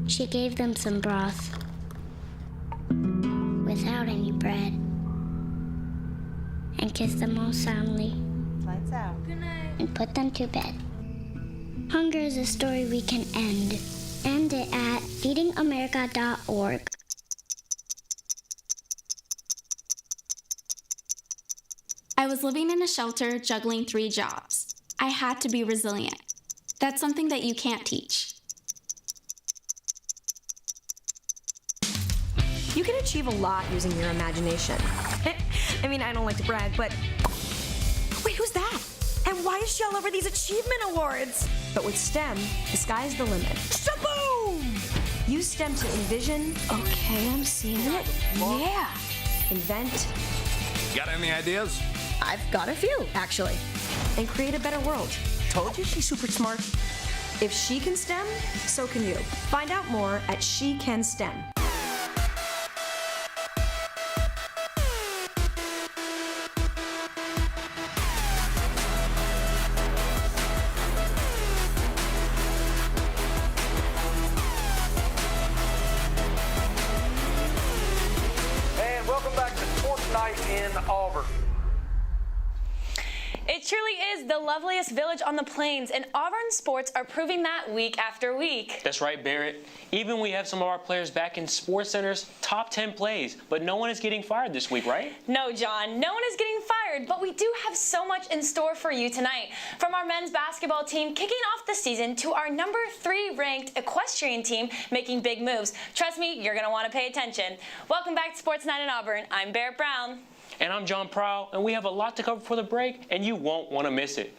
She gave them some broth without any bread and kissed them all soundly. Lights out. Good night. And put them to bed. Hunger is a story we can end. End it at feedingamerica.org. I was living in a shelter juggling 3 jobs. I had to be resilient. That's something that you can't teach. You can achieve a lot using your imagination. I mean, I don't like to brag, but... Wait, who's that? And why is she all over these achievement awards? But with STEM, the sky's the limit. Shaboom! Use STEM to envision... Okay, I'm seeing it. Yeah! Invent... Got any ideas? I've got a few, actually. And create a better world. Told you she's super smart. If she can STEM, so can you. Find out more at She Can STEM. And welcome back to Sports Night in Auburn. It truly is the loveliest village on the plains, and Auburn sports are proving that week after week. That's right, Barrett. Even we have some of our players back in Sports Center's top 10 plays, but no one is getting fired this week, right? No, John, no one is getting fired, but we do have so much in store for you tonight. From our men's basketball team kicking off the season to our number 3 ranked equestrian team making big moves. Trust me, you're going to want to pay attention. Welcome back to Sports Night in Auburn. I'm Barrett Brown. And I'm John Prowl, and we have a lot to cover for the break, and you won't want to miss it.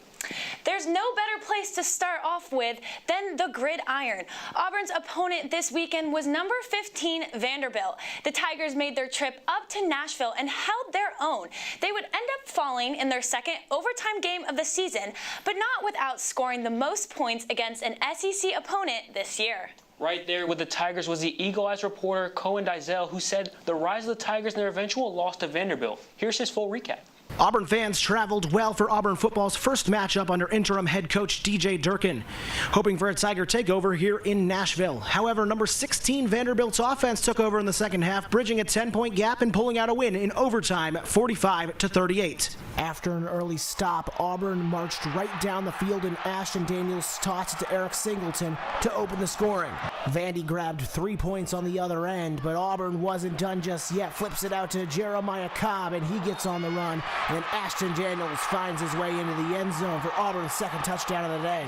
There's no better place to start off with than the gridiron. Auburn's opponent this weekend was number 15 Vanderbilt. The Tigers made their trip up to Nashville and held their own. They would end up falling in their second overtime game of the season, but not without scoring the most points against an SEC opponent this year. Right there with the Tigers was the Eagle Eyes reporter Cohen Dizell, who said the rise of the Tigers and their eventual loss to Vanderbilt. Here's his full recap. Auburn fans traveled well for Auburn football's first matchup under interim head coach DJ Durkin, hoping for a Tiger takeover here in Nashville. However, number 16 Vanderbilt's offense took over in the second half, bridging a 10-point gap and pulling out a win in overtime, 45-38. After an early stop, Auburn marched right down the field and Ashton Daniels tossed it to Eric Singleton to open the scoring. Vandy grabbed 3 points on the other end, but Auburn wasn't done just yet. Flips it out to Jeremiah Cobb, and he gets on the run. And Ashton Daniels finds his way into the end zone for Auburn's second touchdown of the day.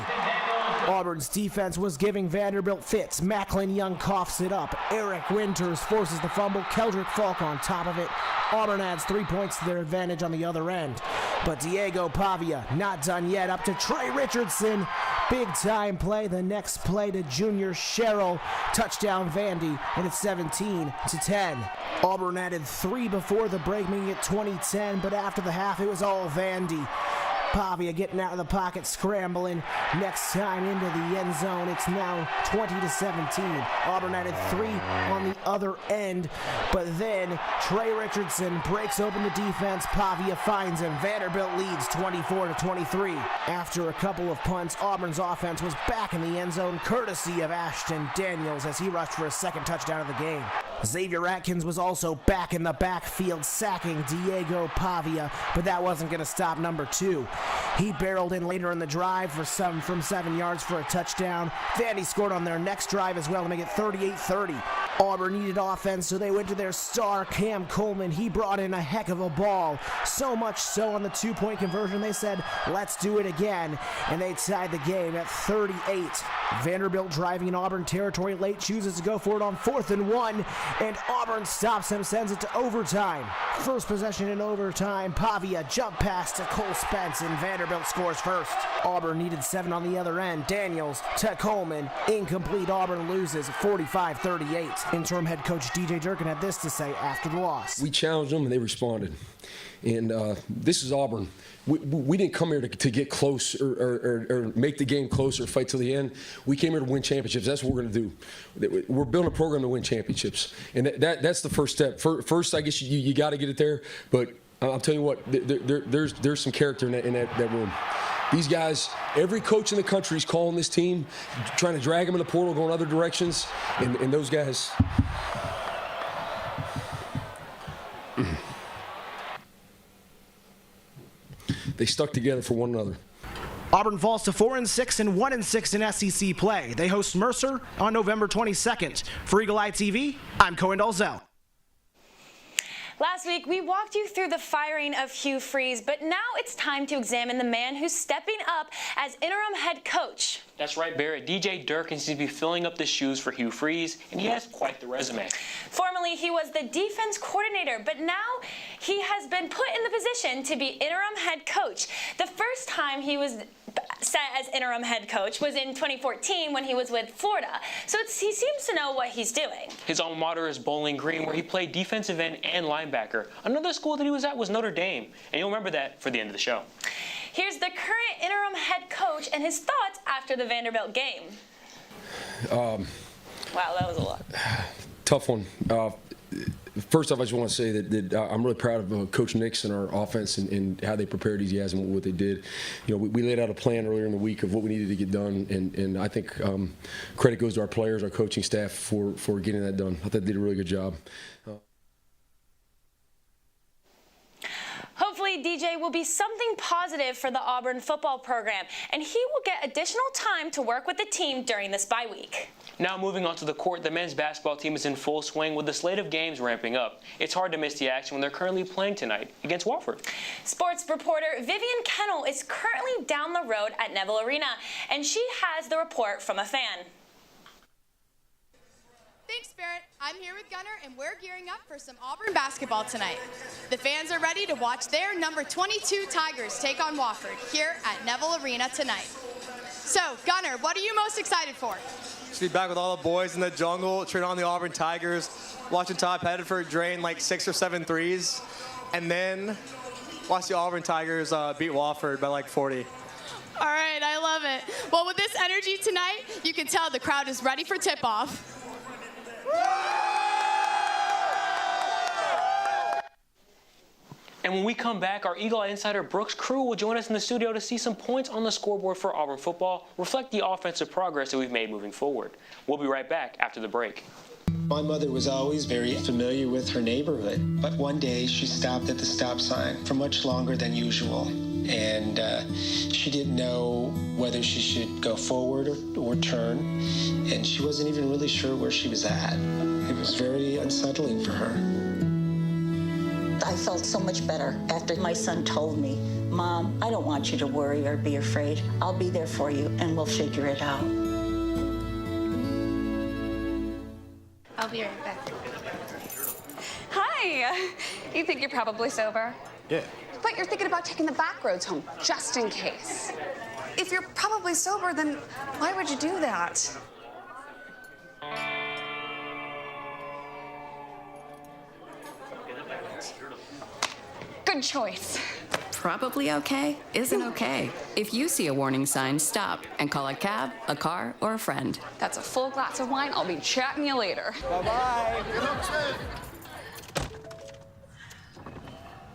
Auburn's defense was giving Vanderbilt fits. Macklin Young coughs it up. Eric Winters forces the fumble. Keldrick Falk on top of it. Auburn adds 3 points to their advantage on the other end. But Diego Pavia not done yet. Up to Trey Richardson. Big time play. The next play to Junior Sherrill. Touchdown Vandy, and it's 17-10. Auburn added 3 before the break, making it 20-10, but after the half, it was all Vandy. Pavia getting out of the pocket, scrambling. Next time into the end zone, it's now 20-17. Auburn added 3 on the other end, but then Trey Richardson breaks open the defense. Pavia finds him. Vanderbilt leads 24-23. After a couple of punts, Auburn's offense was back in the end zone, courtesy of Ashton Daniels as he rushed for his second touchdown of the game. Xavier Atkins was also back in the backfield, sacking Diego Pavia, but that wasn't going to stop number 2. He barreled in later in the drive from 7 yards for a touchdown. Vandy scored on their next drive as well to make it 38-30. Auburn needed offense, so they went to their star, Cam Coleman. He brought in a heck of a ball. So much so on the 2-point conversion, they said, let's do it again. And they tied the game at 38. Vanderbilt, driving in Auburn territory late, chooses to go for it on 4th and 1. And Auburn stops him, sends it to overtime. First possession in overtime. Pavia jump pass to Cole Spence, and Vanderbilt scores first. Auburn needed 7 on the other end. Daniels to Coleman. Incomplete. Auburn loses 45-38. Interim head coach DJ Durkin had this to say after the loss. We challenged them and they responded. And this is Auburn. We didn't come here to get close or make the game close or fight till the end. We came here to win championships. That's what we're going to do. We're building a program to win championships. And that's the first step. First, I guess you got to get it there. But I'll tell you what, there's some character in that room. These guys, every coach in the country is calling this team, trying to drag them in the portal, going other directions, and those guys. They stuck together for one another. Auburn falls to 4-6 and 1-6 in SEC play. They host Mercer on November 22nd. For Eagle Eye TV, I'm Cohen Dalzell. Last week, we walked you through the firing of Hugh Freeze, but now it's time to examine the man who's stepping up as interim head coach. That's right, Barrett. DJ Durkin seems to be filling up the shoes for Hugh Freeze, and he has quite the resume. Formerly, he was the defense coordinator, but now he has been put in the position to be interim head coach. The first time he was set as interim head coach was in 2014 when he was with Florida. So he seems to know what he's doing. His alma mater is Bowling Green, where he played defensive end and linebacker. Another school that he was at was Notre Dame, and you'll remember that for the end of the show. Here's the current interim head coach and his thoughts after the Vanderbilt game. Wow, that was a lot. Tough one. First off, I just want to say that I'm really proud of Coach Nix and our offense and how they prepared these guys and what they did. You know, we laid out a plan earlier in the week of what we needed to get done, and I think credit goes to our players, our coaching staff for getting that done. I thought they did a really good job. Hopefully, DJ will be something positive for the Auburn football program, and he will get additional time to work with the team during this bye week. Now moving on to the court, the men's basketball team is in full swing with the slate of games ramping up. It's hard to miss the action when they're currently playing tonight against Wofford. Sports reporter Vivian Kennel is currently down the road at Neville Arena, and she has the report from a fan. Thanks, Barrett. I'm here with Gunnar, and we're gearing up for some Auburn basketball tonight. The fans are ready to watch their number 22 Tigers take on Wofford here at Neville Arena tonight. So, Gunnar, what are you most excited for? To be back with all the boys in the jungle, cheering on the Auburn Tigers, watching Todd Pettiford drain like 6 or 7 threes, and then watch the Auburn Tigers beat Wofford by like 40. All right, I love it. Well, with this energy tonight, you can tell the crowd is ready for tip-off. And when we come back, our Eagle Eye insider Brooks Crew will join us in the studio to see some points on the scoreboard for Auburn football, reflect the offensive progress that we've made moving forward. We'll be right back after the break. My mother was always very familiar with her neighborhood, but one day she stopped at the stop sign for much longer than usual, and she didn't know whether she should go forward or turn, and she wasn't even really sure where she was at. It was very unsettling for her. I felt so much better after my son told me, "Mom, I don't want you to worry or be afraid. I'll be there for you, and we'll figure it out." I'll be right back. Hi. You think you're probably sober? Yeah. But you're thinking about taking the back roads home, just in case. If you're probably sober, then why would you do that? Good choice. Probably okay isn't okay. If you see a warning sign, stop and call a cab, a car, or a friend. That's a full glass of wine. I'll be chatting you later. Bye-bye.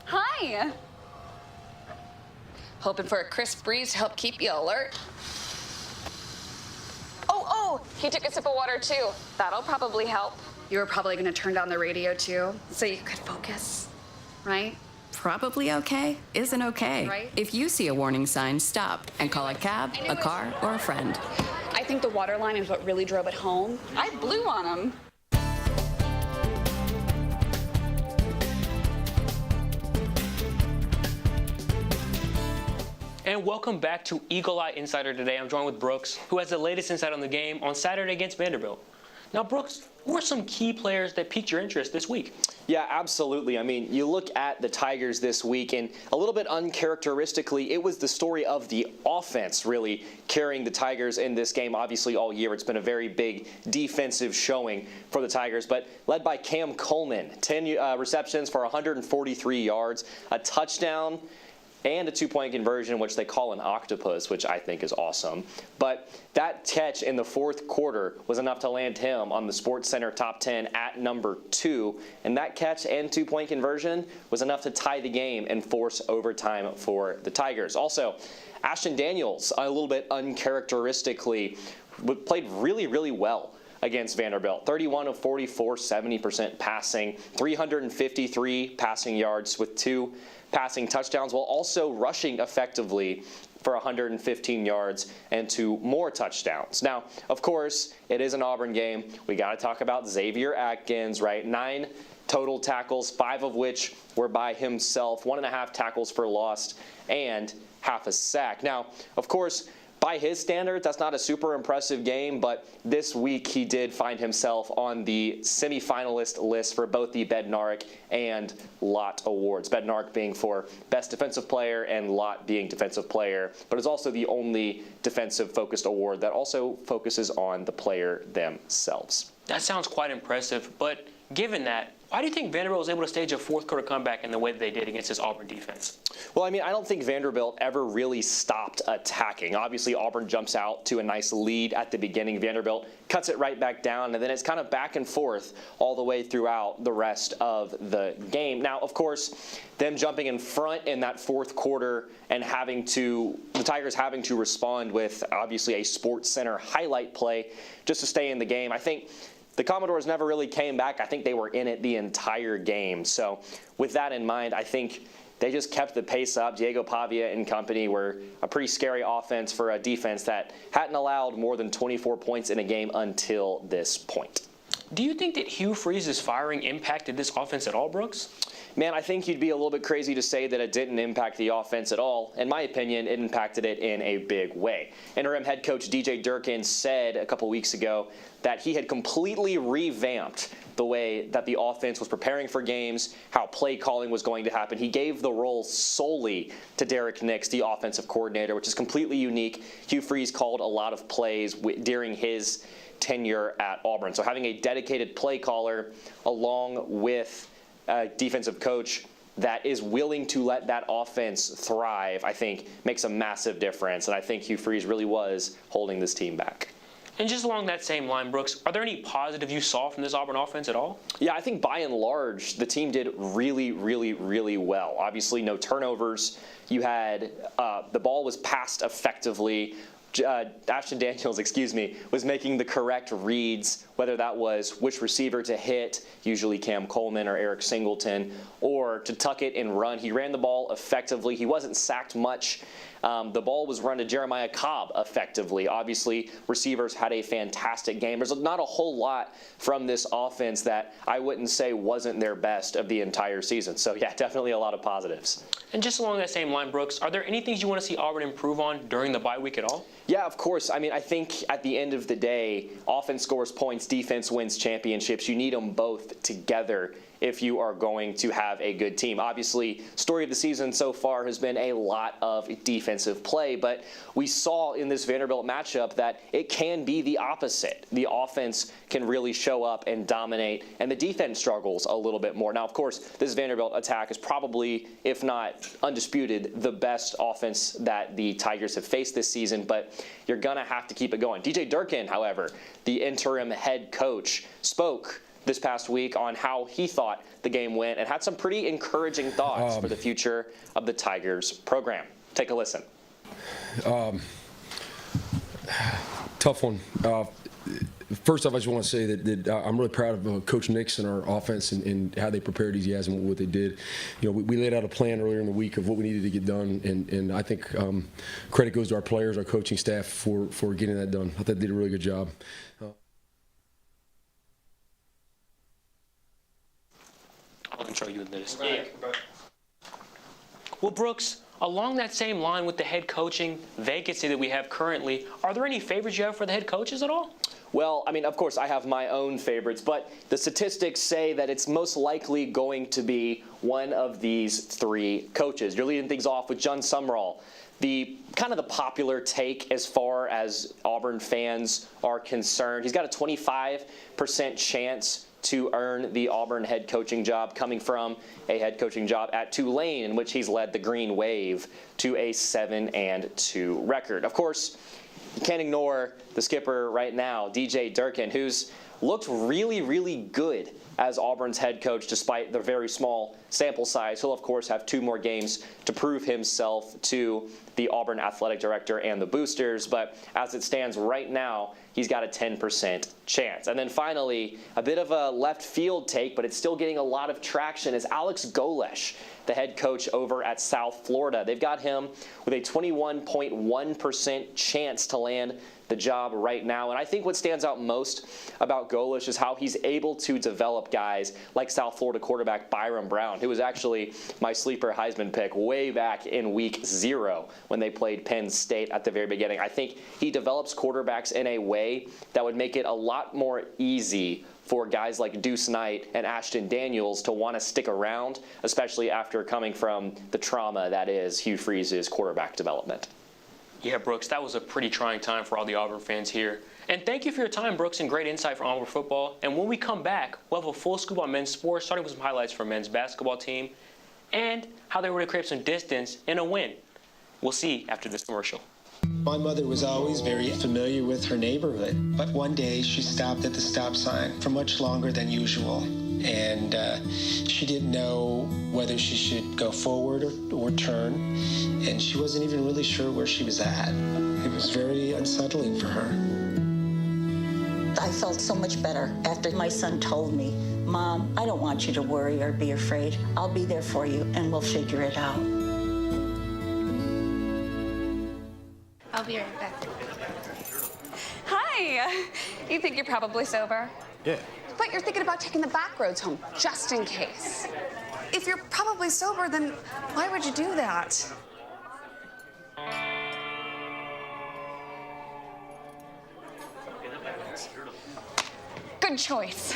Hi. Hoping for a crisp breeze to help keep you alert. Oh, he took a sip of water too. That'll probably help. You were probably gonna turn down the radio too, so you could focus, right? Probably okay isn't okay. Right. If you see a warning sign, stop and call a cab, a car, or a friend. I think the water line is what really drove it home. I blew on him. And welcome back to Eagle Eye Insider today. I'm joined with Brooks, who has the latest insight on the game on Saturday against Vanderbilt. Now, Brooks, who are some key players that piqued your interest this week? Yeah, absolutely. I mean, you look at the Tigers this week, and a little bit uncharacteristically, it was the story of the offense really carrying the Tigers in this game. Obviously, all year, it's been a very big defensive showing for the Tigers, but led by Cam Coleman, 10 receptions for 143 yards, a touchdown, and a two-point conversion, which they call an octopus, which I think is awesome. But that catch in the fourth quarter was enough to land him on the SportsCenter top 10 at number 2. And that catch and two-point conversion was enough to tie the game and force overtime for the Tigers. Also, Ashton Daniels, a little bit uncharacteristically, played really, really well against Vanderbilt. 31 of 44, 70% passing, 353 passing yards with 2 passing touchdowns, while also rushing effectively for 115 yards and 2 more touchdowns. Now, of course, it is an Auburn game. We got to talk about Xavier Atkins, right? 9 total tackles, 5 of which were by himself, 1.5 tackles for loss, and half a sack. Now, of course, by his standards, that's not a super impressive game, but this week he did find himself on the semifinalist list for both the Bednarik and Lott awards. Bednarik being for Best Defensive Player and Lott being Defensive Player, but it's also the only defensive-focused award that also focuses on the player themselves. That sounds quite impressive, but given that, why do you think Vanderbilt was able to stage a fourth-quarter comeback in the way that they did against this Auburn defense? Well, I mean, I don't think Vanderbilt ever really stopped attacking. Obviously, Auburn jumps out to a nice lead at the beginning. Vanderbilt cuts it right back down, and then it's kind of back and forth all the way throughout the rest of the game. Now, of course, them jumping in front in that fourth quarter and the Tigers having to respond with, obviously, a Sports Center highlight play just to stay in the game. I think the Commodores never really came back. I think they were in it the entire game. So with that in mind, I think they just kept the pace up. Diego Pavia and company were a pretty scary offense for a defense that hadn't allowed more than 24 points in a game until this point. Do you think that Hugh Freeze's firing impacted this offense at all, Brooks? Man, I think you'd be a little bit crazy to say that it didn't impact the offense at all. In my opinion, it impacted it in a big way. Interim head coach DJ Durkin said a couple weeks ago that he had completely revamped the way that the offense was preparing for games, how play calling was going to happen. He gave the role solely to Derek Nix, the offensive coordinator, which is completely unique. Hugh Freeze called a lot of plays during his tenure at Auburn. So having a dedicated play caller along with a defensive coach that is willing to let that offense thrive, I think makes a massive difference. And I think Hugh Freeze really was holding this team back. And just along that same line, Brooks, are there any positives you saw from this Auburn offense at all? Yeah, I think by and large, the team did really, really, really well. Obviously, no turnovers. You had the ball was passed effectively. Ashton Daniels, was making the correct reads, whether that was which receiver to hit, usually Cam Coleman or Eric Singleton, or to tuck it and run. He ran the ball effectively. He wasn't sacked much. The ball was run to Jeremiah Cobb effectively. Obviously, receivers had a fantastic game. There's not a whole lot from this offense that I wouldn't say wasn't their best of the entire season. So, yeah, definitely a lot of positives. And just along that same line, Brooks, are there any things you want to see Auburn improve on during the bye week at all? Yeah, of course. I mean, I think at the end of the day, offense scores points, defense wins championships. You need them both together if you are going to have a good team. Obviously, story of the season so far has been a lot of defensive play, but we saw in this Vanderbilt matchup that it can be the opposite. The offense can really show up and dominate, and the defense struggles a little bit more. Now, of course, this Vanderbilt attack is probably, if not undisputed, the best offense that the Tigers have faced this season, but you're going to have to keep it going. DJ Durkin, however, the interim head coach, spoke this past week on how he thought the game went and had some pretty encouraging thoughts for the future of the Tigers program. Take a listen. Tough one. First off, I just want to say that I'm really proud of Coach Nix and our offense and how they prepared these guys and what they did. You know, we laid out a plan earlier in the week of what we needed to get done, and I think credit goes to our players, our coaching staff for getting that done. I thought they did a really good job. I'll control you in this. Yeah. Well, Brooks, along that same line with the head coaching vacancy that we have currently, are there any favorites you have for the head coaches at all? Well, I mean, of course, I have my own favorites, but the statistics say that it's most likely going to be one of these 3 coaches. You're leading things off with John Sumrall. The kind of the popular take as far as Auburn fans are concerned. He's got a 25% chance to earn the Auburn head coaching job, coming from a head coaching job at Tulane, in which he's led the Green Wave to a 7-2 record. Of course, you can't ignore the skipper right now, DJ Durkin, who's looked really, really good as Auburn's head coach despite the very small sample size. He'll, of course, have 2 more games to prove himself to the Auburn athletic director and the boosters, but as it stands right now, he's got a 10% chance. And then finally, a bit of a left field take, but it's still getting a lot of traction, is Alex Golesh, the head coach over at South Florida. They've got him with a 21.1% chance to land the job right now. And I think what stands out most about Golesh is how he's able to develop guys like South Florida quarterback Byron Brown, who was actually my sleeper Heisman pick way back in week 0 when they played Penn State at the very beginning. I think he develops quarterbacks in a way that would make it a lot more easy for guys like Deuce Knight and Ashton Daniels to want to stick around, especially after coming from the trauma that is Hugh Freeze's quarterback development. Yeah, Brooks, that was a pretty trying time for all the Auburn fans here. And thank you for your time, Brooks, and great insight from Auburn football. And when we come back, we'll have a full scoop on men's sports, starting with some highlights from men's basketball team and how they were able to create some distance in a win. We'll see after this commercial. My mother was always very familiar with her neighborhood, but one day she stopped at the stop sign for much longer than usual. And she didn't know whether she should go forward or turn, and she wasn't even really sure where she was at. It was very unsettling for her. I felt so much better after my son told me, Mom, I don't want you to worry or be afraid. I'll be there for you, and we'll figure it out. I'll be right back. Hi! You think you're probably sober? Yeah. But you're thinking about taking the back roads home, just in case. If you're probably sober, then why would you do that? Good choice.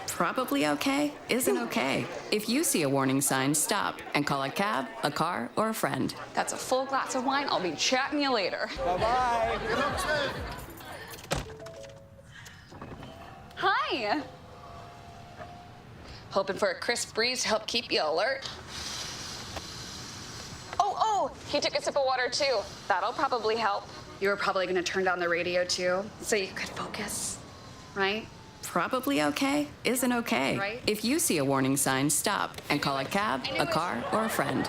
Probably okay isn't okay. If you see a warning sign, stop and call a cab, a car, or a friend. That's a full glass of wine. I'll be chatting you later. Bye-bye. Hi. Hoping for a crisp breeze to help keep you alert. Oh, he took a sip of water too. That'll probably help. You were probably gonna turn down the radio too, so you could focus, right? Probably okay isn't okay. Right. If you see a warning sign, stop and call a cab, a car, or a friend.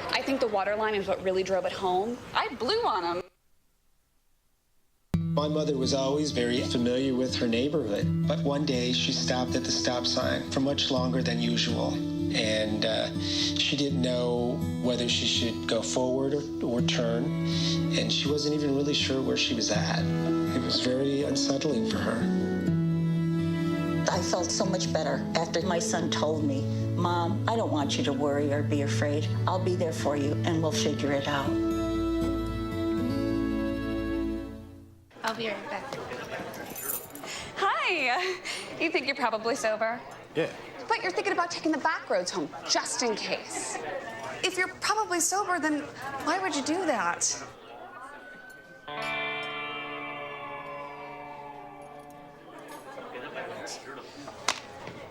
I think the water line is what really drove it home. I blew on him. My mother was always very familiar with her neighborhood, but one day she stopped at the stop sign for much longer than usual. And she didn't know whether she should go forward or turn, and she wasn't even really sure where she was at. It was very unsettling for her. I felt so much better after my son told me, Mom, I don't want you to worry or be afraid. I'll be there for you, and we'll figure it out. I'll be right back. Hi. You think you're probably sober? Yeah. But you're thinking about taking the back roads home, just in case. If you're probably sober, then why would you do that?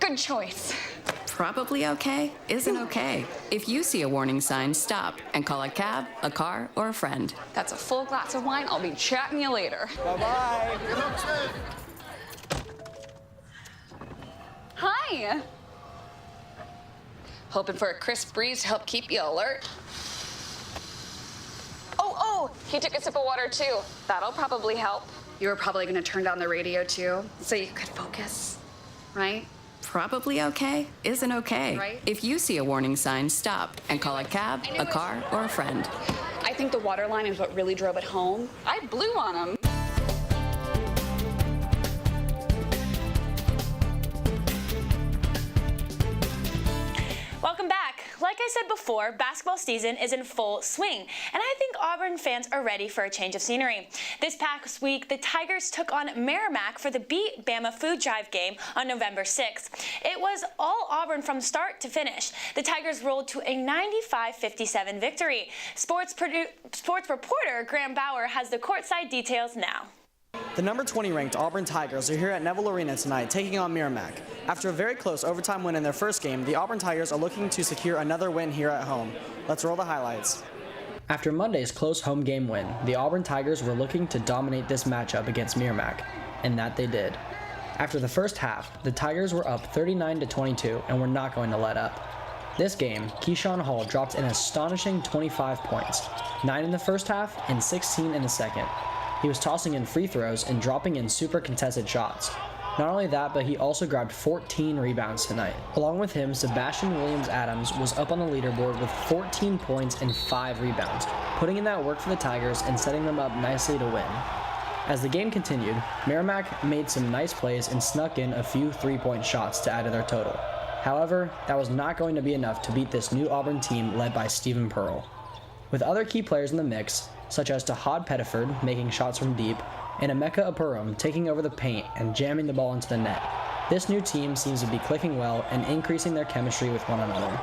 Good choice. Probably okay isn't okay. If you see a warning sign, stop and call a cab, a car, or a friend. That's a full glass of wine. I'll be chatting you later. Bye-bye. Hi. Hoping for a crisp breeze to help keep you alert. Oh, he took a sip of water too. That'll probably help. You were probably gonna turn down the radio too, so you could focus, right? Probably okay isn't okay. Right. If you see a warning sign, stop and call a cab, a car, or a friend. I think the water line is what really drove it home. I blew on him. Welcome back. Like I said before, basketball season is in full swing, and I think Auburn fans are ready for a change of scenery. This past week, the Tigers took on Merrimack for the Beat Bama Food Drive game on November 6th. It was all Auburn from start to finish. The Tigers rolled to a 95-57 victory. Sports reporter Graham Bauer has the courtside details now. The number 20 ranked Auburn Tigers are here at Neville Arena tonight taking on Merrimack. After a very close overtime win in their first game, the Auburn Tigers are looking to secure another win here at home. Let's roll the highlights. After Monday's close home game win, the Auburn Tigers were looking to dominate this matchup against Merrimack, and that they did. After the first half, the Tigers were up 39-22 and were not going to let up. This game, Keyshawn Hall dropped an astonishing 25 points, 9 in the first half and 16 in the second. He was tossing in free throws and dropping in super contested shots. Not only that, but he also grabbed 14 rebounds tonight. Along with him, Sebastian Williams-Adams was up on the leaderboard with 14 points and 5 rebounds, putting in that work for the Tigers and setting them up nicely to win. As the game continued, Merrimack made some nice plays and snuck in a few three-point shots to add to their total. However, that was not going to be enough to beat this new Auburn team led by Stephen Pearl. With other key players in the mix, such as Tahad Pettiford making shots from deep, and Emeka Apurum taking over the paint and jamming the ball into the net, this new team seems to be clicking well and increasing their chemistry with one another.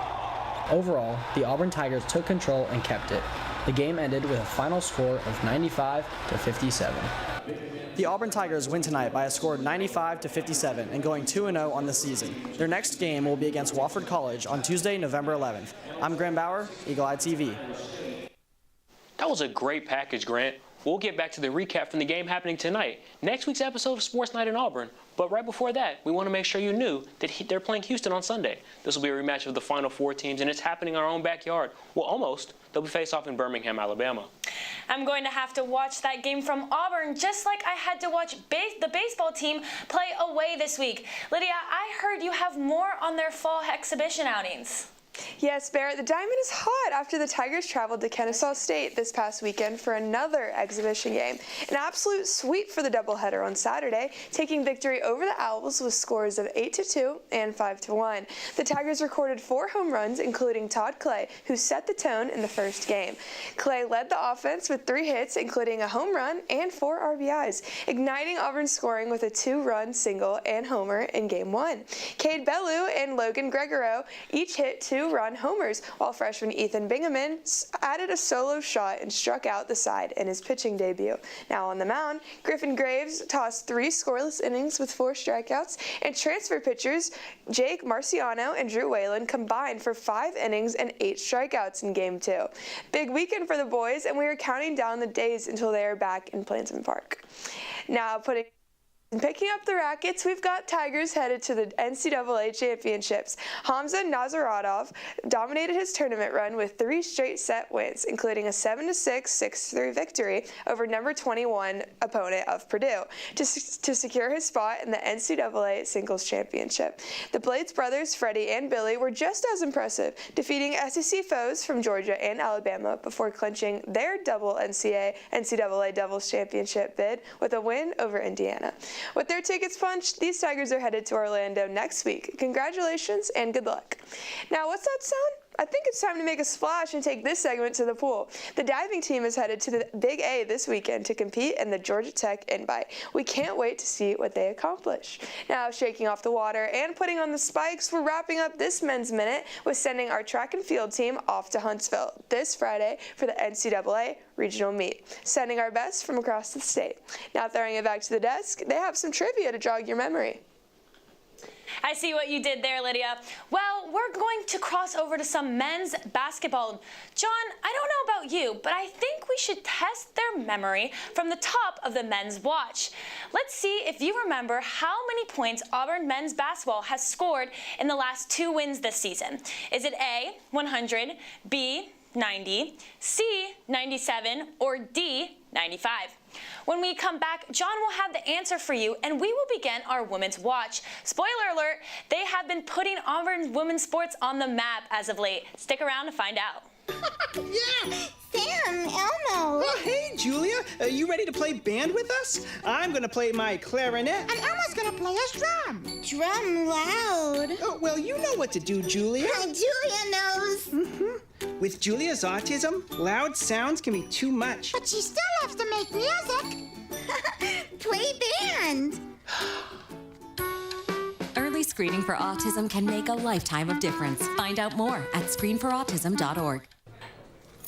Overall, the Auburn Tigers took control and kept it. The game ended with a final score of 95-57. The Auburn Tigers win tonight by a score of 95-57 and going 2-0 on the season. Their next game will be against Wofford College on Tuesday, November 11th. I'm Grant Bauer, Eagle Eye TV. That was a great package, Grant. We'll get back to the recap from the game happening tonight, next week's episode of Sports Night in Auburn. But right before that, we want to make sure you knew that they're playing Houston on Sunday. This will be a rematch of the Final Four teams, and it's happening in our own backyard. Well, almost. They'll be face off in Birmingham, Alabama. I'm going to have to watch that game from Auburn, just like I had to watch the baseball team play away this week. Lydia, I heard you have more on their fall exhibition outings. Yes, Barrett, the Diamond is hot after the Tigers traveled to Kennesaw State this past weekend for another exhibition game. An absolute sweep for the doubleheader on Saturday, taking victory over the Owls with scores of 8-2 and 5-1. The Tigers recorded 4 home runs, including Todd Clay, who set the tone in the first game. Clay led the offense with 3 hits, including a home run and 4 RBIs, igniting Auburn's scoring with a 2-run single and homer in Game 1. Cade Bellew and Logan Gregoro each hit 2-run homers, while freshman Ethan Bingaman added a solo shot and struck out the side in his pitching debut. Now on the mound, Griffin Graves tossed 3 scoreless innings with 4 strikeouts, and transfer pitchers Jake Marciano and Drew Whalen combined for 5 innings and 8 strikeouts in Game 2. Big weekend for the boys, and we are counting down the days until they are back in Plantation Park. Now picking up the rackets, we've got Tigers headed to the NCAA championships. Hamza Nazaradov dominated his tournament run with 3 straight set wins, including a 7-6, 6-3 victory over number 21 opponent of Purdue, to secure his spot in the NCAA singles championship. The Blades brothers, Freddie and Billy, were just as impressive, defeating SEC foes from Georgia and Alabama before clinching their double NCAA doubles championship bid with a win over Indiana. With their tickets punched, these Tigers are headed to Orlando next week. Congratulations and good luck. Now, what's that sound? I think it's time to make a splash and take this segment to the pool. The diving team is headed to the Big A this weekend to compete in the Georgia Tech Invite. We can't wait to see what they accomplish. Now, shaking off the water and putting on the spikes, we're wrapping up this Men's Minute with sending our track and field team off to Huntsville this Friday for the NCAA regional meet, sending our best from across the state. Now, throwing it back to the desk, they have some trivia to jog your memory. I see what you did there, Lydia. Well, we're going to cross over to some men's basketball. John, I don't know about you, but I think we should test their memory from the top of the men's watch. Let's see if you remember how many points Auburn men's basketball has scored in the last 2 wins this season. Is it A, 100, B, 90, C, 97, or D, 95? When we come back, John will have the answer for you, and we will begin our women's watch. Spoiler alert, they have been putting Auburn women's sports on the map as of late. Stick around to find out. Yeah! Sam, Elmo! Oh, hey, Julia. Are you ready to play band with us? I'm gonna play my clarinet. And Elmo's gonna play his drum. Drum loud. Oh, well, you know what to do, Julia. Julia knows. Mm-hmm. With Julia's autism, loud sounds can be too much. But she still loves to make music. Play band. Early screening for autism can make a lifetime of difference. Find out more at screenforautism.org.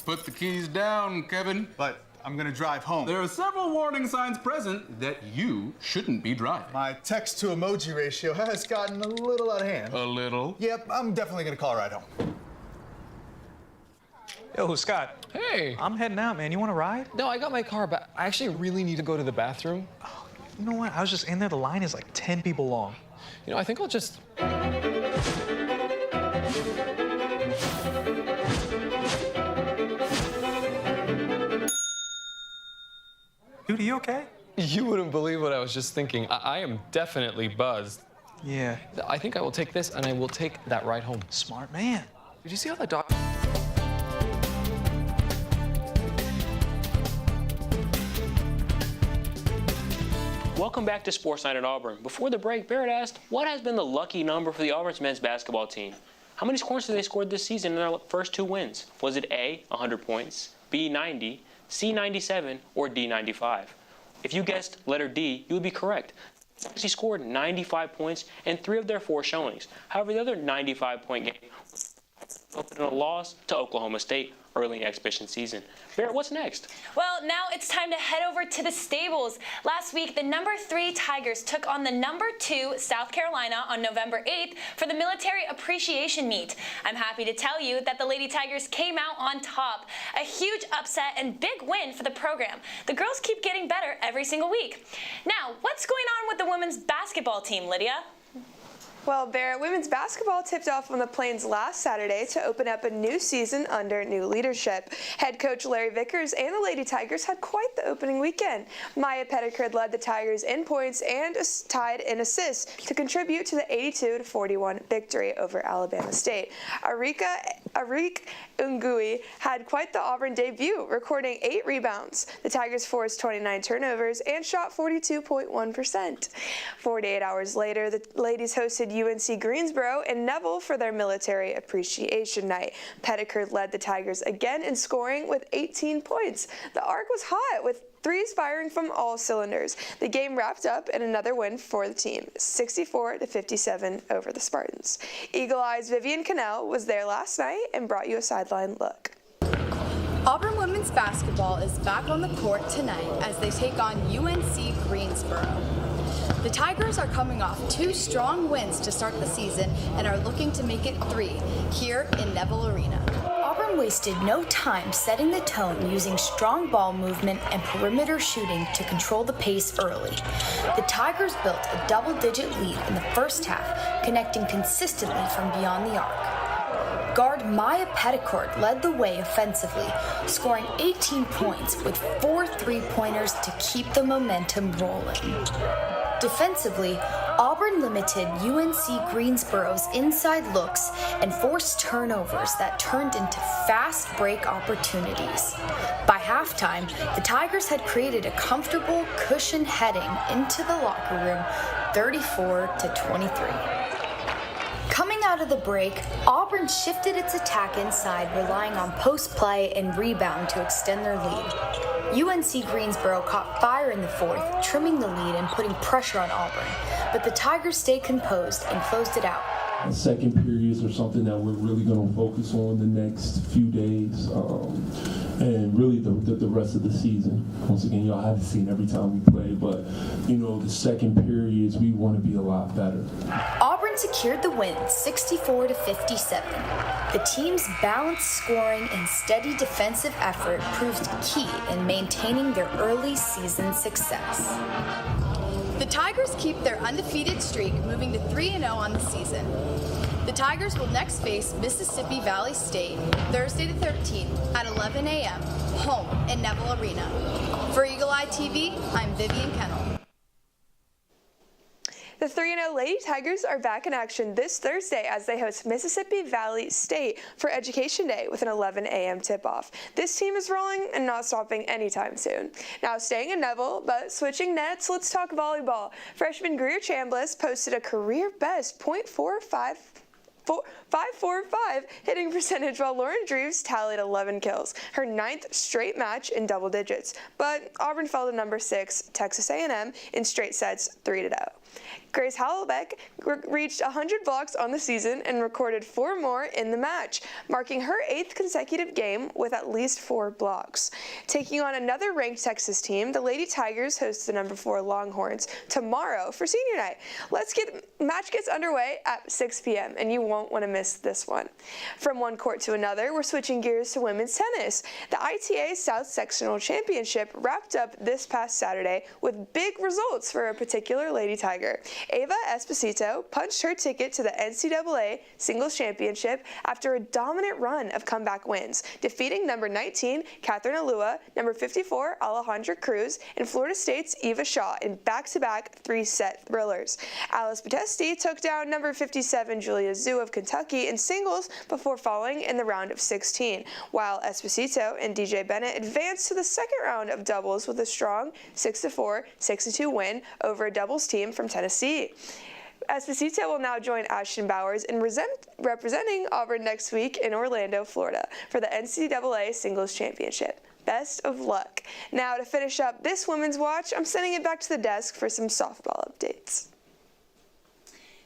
Put the keys down, Kevin. But I'm gonna drive home. There are several warning signs present that you shouldn't be driving. My text-to-emoji ratio has gotten a little out of hand. A little? Yep, I'm definitely gonna call a ride home. Yo, Scott. Hey. I'm heading out, man. You want to ride? No, I got my car, but I actually really need to go to the bathroom. Oh, you know what? I was just in there. The line is like 10 people long. You know, I think I'll just... Dude, are you okay? You wouldn't believe what I was just thinking. I am definitely buzzed. Yeah. I think I will take this, and I will take that ride home. Smart man. Did you see how the dog... Welcome back to Sports Night at Auburn. Before the break, Barrett asked, what has been the lucky number for the Auburn's men's basketball team? How many scores have they scored this season in their first 2 wins? Was it A, 100 points, B, 90, C, 97, or D, 95? If you guessed letter D, you would be correct. He scored 95 points in 3 of their 4 showings. However, the other 95-point game resulted in a loss to Oklahoma State early in the exhibition season. Barrett, what's next? Well, now it's time to head over to the stables. Last week, the number 3 Tigers took on the number 2 South Carolina on November 8th for the military appreciation meet. I'm happy to tell you that the Lady Tigers came out on top. A huge upset and big win for the program. The girls keep getting better every single week. Now, what's going on with the women's basketball team, Lydia? Well, Barrett, women's basketball tipped off on the Plains last Saturday to open up a new season under new leadership. Head coach Larry Vickers and the Lady Tigers had quite the opening weekend. Maya Pettigrew led the Tigers in points and tied in assists to contribute to the 82-41 victory over Alabama State. Arik Ngui had quite the Auburn debut, recording 8 rebounds. The Tigers forced 29 turnovers and shot 42.1%. 48 hours later, the ladies hosted UNC Greensboro and Neville for their military appreciation night. Pettigrew led the Tigers again in scoring with 18 points. The arc was hot with threes firing from all cylinders. The game wrapped up in another win for the team, 64-57 over the Spartans. Eagle Eye's Vivian Cannell was there last night and brought you a sideline look. Auburn women's basketball is back on the court tonight as they take on UNC Greensboro. The Tigers are coming off 2 strong wins to start the season and are looking to make it 3 here in Neville Arena. Auburn wasted no time setting the tone using strong ball movement and perimeter shooting to control the pace early. The Tigers built a double-digit lead in the first half, connecting consistently from beyond the arc. Guard Maya Pettigrew led the way offensively, scoring 18 points with 4 three-pointers to keep the momentum rolling. Defensively, Auburn limited UNC Greensboro's inside looks and forced turnovers that turned into fast break opportunities. By halftime, the Tigers had created a comfortable cushion heading into the locker room, 34-23. Coming out of the break, Auburn shifted its attack inside, relying on post play and rebound to extend their lead. UNC Greensboro caught fire in the fourth, trimming the lead and putting pressure on Auburn, but the Tigers stayed composed and closed it out. The second periods are something that we're really going to focus on the next few days, and really the rest of the season. Once again, y'all haven't seen every time we play, but the second periods we want to be a lot better. Auburn secured the win, 64-57. The team's balanced scoring and steady defensive effort proved key in maintaining their early season success. The Tigers keep their undefeated streak, moving to 3-0 on the season. The Tigers will next face Mississippi Valley State Thursday the 13th at 11 a.m. home in Neville Arena. For Eagle Eye TV, I'm Vivian Kennel. The 3-0 Lady Tigers are back in action this Thursday as they host Mississippi Valley State for Education Day with an 11 a.m. tip-off. This team is rolling and not stopping anytime soon. Now staying in Neville, but switching nets, let's talk volleyball. Freshman Greer Chambliss posted a career-best .545 hitting percentage while Lauren Drews tallied 11 kills, her 9th straight match in double digits. But Auburn fell to number 6 Texas A&M in straight sets 3-0. Grace Hallebeck reached 100 blocks on the season and recorded 4 more in the match, marking her 8th consecutive game with at least 4 blocks. Taking on another ranked Texas team, the Lady Tigers host the number 4 Longhorns tomorrow for senior night. Match gets underway at 6 p.m. and you won't want to miss this one. From one court to another, we're switching gears to women's tennis. The ITA South Sectional Championship wrapped up this past Saturday with big results for a particular Lady Tiger. Ava Esposito punched her ticket to the NCAA Singles Championship after a dominant run of comeback wins, defeating number 19 Catherine Alua, number 54 Alejandra Cruz, and Florida State's Eva Shaw in back-to-back 3-set thrillers. Alice Batesti took down number 57 Julia Zhu of Kentucky in singles before falling in the round of 16, while Esposito and DJ Bennett advanced to the second round of doubles with a strong 6-4, 6-2 win over a doubles team from Tennessee. Esposito will now join Ashton Bowers in representing Auburn next week in Orlando, Florida for the NCAA Singles Championship. Best of luck. Now to finish up this Women's Watch, I'm sending it back to the desk for some softball updates.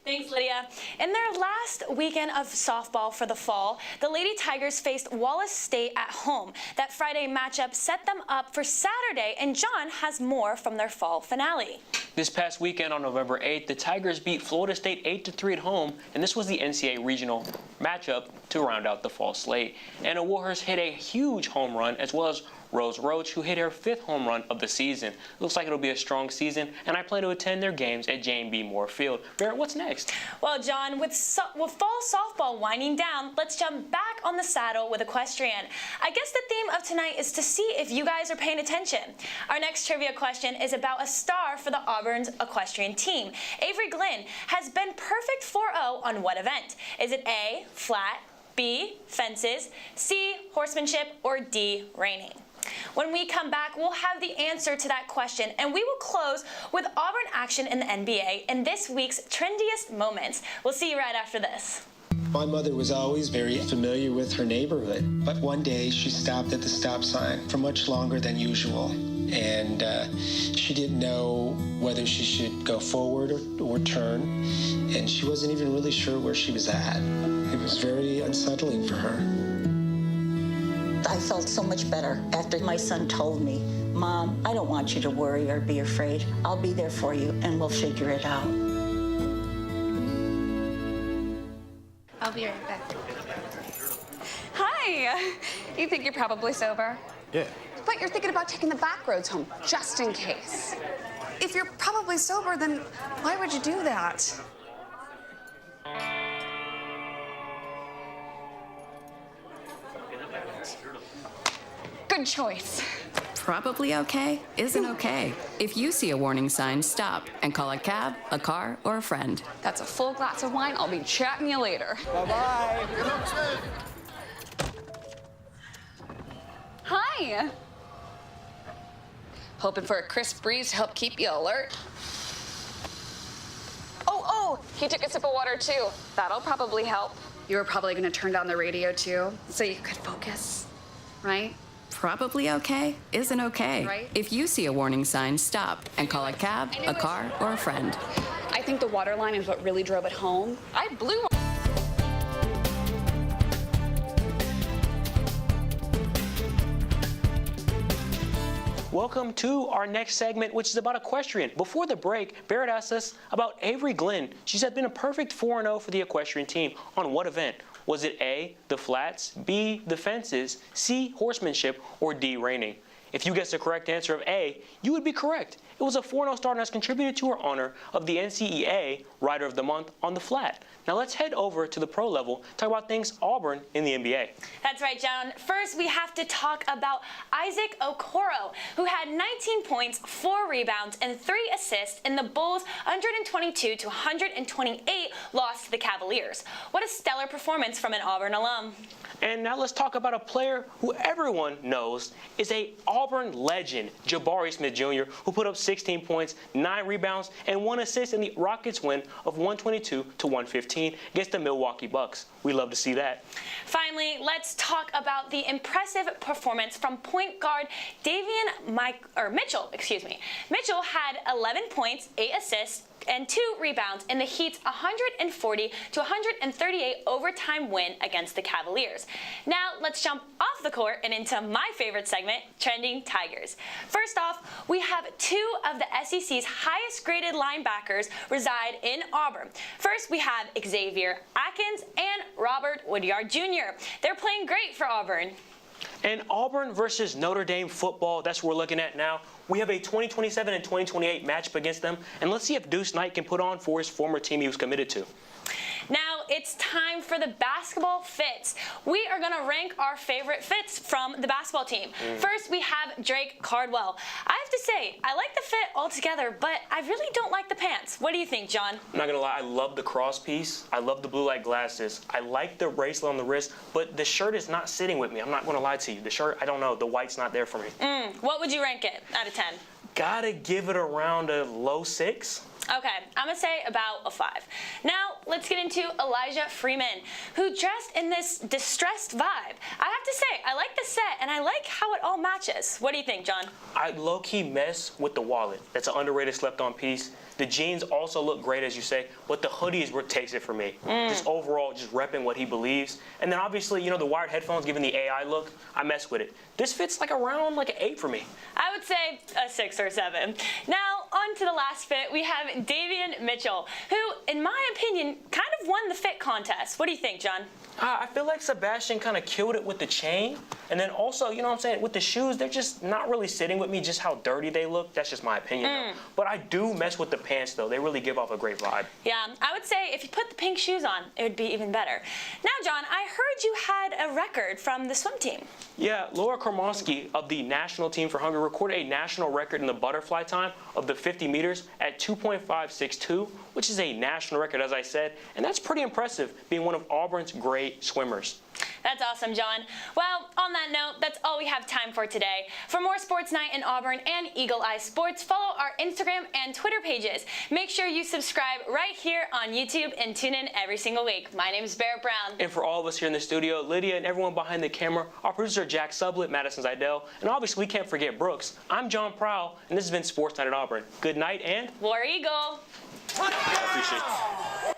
Thanks, Lydia. In their last weekend of softball for the fall, the Lady Tigers faced Wallace State at home. That Friday matchup set them up for Saturday, and John has more from their fall finale. This past weekend on November 8th, the Tigers beat Florida State 8-3 at home, and this was the NCAA regional matchup to round out the fall slate. Anna Warhurst hit a huge home run, as well as Rose Roach, who hit her 5th home run of the season. Looks like it'll be a strong season, and I plan to attend their games at Jane B. Moore Field. Barrett, what's next? Well, John, with fall softball winding down, let's jump back on the saddle with equestrian. I guess the theme of tonight is to see if you guys are paying attention. Our next trivia question is about a star for the Auburn's equestrian team. Avery Glenn has been perfect 4-0 on what event? Is it A, flat, B, fences, C, horsemanship, or D, reining? When we come back, we'll have the answer to that question, and we will close with Auburn action in the NBA and this week's trendiest moments. We'll see you right after this. My mother was always very familiar with her neighborhood, but one day she stopped at the stop sign for much longer than usual, and she didn't know whether she should go forward or turn, and she wasn't even really sure where she was at. It was very unsettling for her. I felt so much better after my son told me, Mom, I don't want you to worry or be afraid. I'll be there for you and we'll figure it out. I'll be right back. Hi! You think you're probably sober? Yeah. But you're thinking about taking the back roads home, just in case. If you're probably sober, then why would you do that? Good choice. Probably okay isn't okay. If you see a warning sign, stop and call a cab, a car, or a friend. That's a full glass of wine. I'll be chatting you later. Bye-bye. Hi. Hoping for a crisp breeze to help keep you alert. Oh, he took a sip of water too. That'll probably help. You were probably gonna turn down the radio too, so you could focus, right? Probably okay isn't okay. Right. If you see a warning sign, stop and call a cab, a car, or a friend. I think the water line is what really drove it home. I blew. Welcome to our next segment, which is about equestrian. Before the break, Barrett asked us about Avery Glenn. She said been a perfect 4-0 for the equestrian team. On what event? Was it A, the flats, B, the fences, C, horsemanship, or D, reining? If you guessed the correct answer of A, you would be correct. It was a 4-0 start and has contributed to her honor of the NCEA Rider of the Month on the flat. Now let's head over to the pro level, talk about things Auburn in the NBA. That's right, John. First, we have to talk about Isaac Okoro, who had 19 points, 4 rebounds, and 3 assists in the Bulls' 122-128 loss to the Cavaliers. What a stellar performance from an Auburn alum. And now let's talk about a player who everyone knows is a Auburn legend, Jabari Smith Jr., who put up 16 points, 9 rebounds, and 1 assist in the Rockets' win of 122-115 against the Milwaukee Bucks. We love to see that. Finally, let's talk about the impressive performance from point guard Mitchell. Mitchell had 11 points, 8 assists, and 2 rebounds in the Heat's 140 to 138 overtime win against the Cavaliers. Now let's jump off the court and into my favorite segment, Trending Tigers. First off, we have 2 of the SEC's highest graded linebackers reside in Auburn. First, we have Xavier Atkins and Robert Woodyard Jr. They're playing great for Auburn. And Auburn versus Notre Dame football, that's what we're looking at now. We have a 2027 and 2028 matchup against them, and let's see if Deuce Knight can put on for his former team he was committed to. Now it's time for the basketball fits. We are going to rank our favorite fits from the basketball team. First, we have Drake Cardwell. I have to say, I like the fit altogether, but I really don't like the pants. What do you think, John? I'm not going to lie, I love the cross piece. I love the blue light glasses. I like the bracelet on the wrist, but the shirt is not sitting with me. I'm not going to lie to you. The shirt, I don't know. The white's not there for me. What would you rank it out of 10? Gotta give it around a low 6. Okay, I'm gonna say about a 5. Now, let's get into Elijah Freeman, who dressed in this distressed vibe. I have to say, I like the set, and I like how it all matches. What do you think, John? I low-key mess with the wallet. That's an underrated slept-on piece. The jeans also look great, as you say, but the hoodie is what takes it for me. Just overall, just repping what he believes. And then obviously, you know, the wired headphones giving the AI look, I mess with it. This fits like around like an 8 for me. I would say a 6 or 7. Now, on to the last fit, we have Davian Mitchell, who, in my opinion, kind of won the fit contest. What do you think, John? I feel like Sebastian kind of killed it with the chain. And then also, you know what I'm saying, with the shoes, they're just not really sitting with me, just how dirty they look. That's just my opinion, though. But I do mess with the pants, though. They really give off a great vibe. Yeah, I would say if you put the pink shoes on, it would be even better. Now, John, I heard you had a record from the swim team. Yeah, Laura Kormonski of the national team for Hungary recorded a national record in the butterfly time of the 50 meters at 2.562, which is a national record, as I said. And that's pretty impressive, being one of Auburn's great swimmers. That's awesome, John. Well, on that note, that's all we have time for today. For more Sports Night in Auburn and Eagle Eye Sports, follow our Instagram and Twitter pages. Make sure you subscribe right here on YouTube and tune in every single week. My name is Barrett Brown. And for all of us here in the studio, Lydia and everyone behind the camera, our producer Jack Sublett, Madison Zidell, and obviously we can't forget Brooks. I'm John Prowl, and this has been Sports Night in Auburn. Good night and War Eagle. I appreciate it.